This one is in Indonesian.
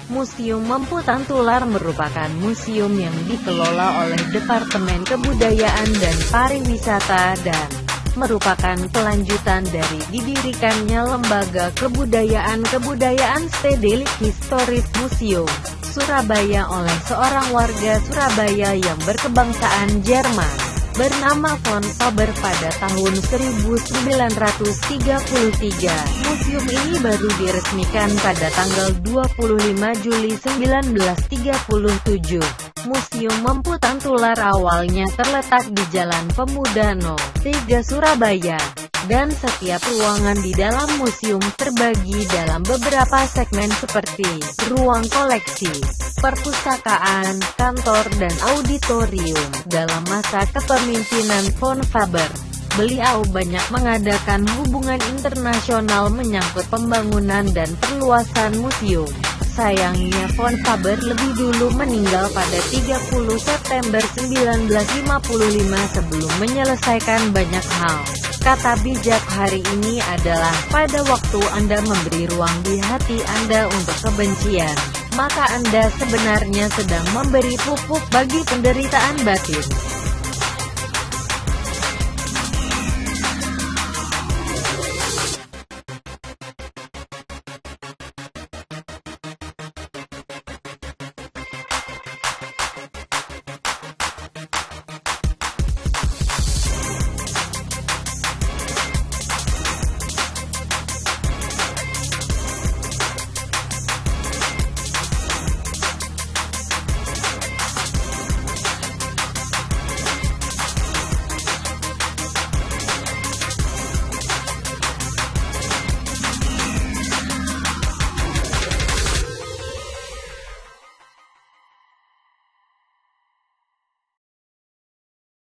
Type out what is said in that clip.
Museum Memputan Tular merupakan museum yang dikelola oleh Departemen Kebudayaan dan Pariwisata dan merupakan kelanjutan dari didirikannya Lembaga Kebudayaan Stedelijk Historisch Museum, Surabaya oleh seorang warga Surabaya yang berkebangsaan Jerman, bernama von Faber pada tahun 1933. Museum ini baru diresmikan pada tanggal 25 Juli 1937. Museum Memputan Tular awalnya terletak di Jalan Pemuda No. 3 Surabaya, dan setiap ruangan di dalam museum terbagi dalam beberapa segmen seperti ruang koleksi, perpustakaan, kantor dan auditorium. Dalam masa kepemimpinan von Faber, beliau banyak mengadakan hubungan internasional menyangkut pembangunan dan perluasan museum. Sayangnya von Faber lebih dulu meninggal pada 30 September 1955 sebelum menyelesaikan banyak hal. Kata bijak hari ini adalah, pada waktu Anda memberi ruang di hati Anda untuk kebencian, maka Anda sebenarnya sedang memberi pupuk bagi penderitaan batin.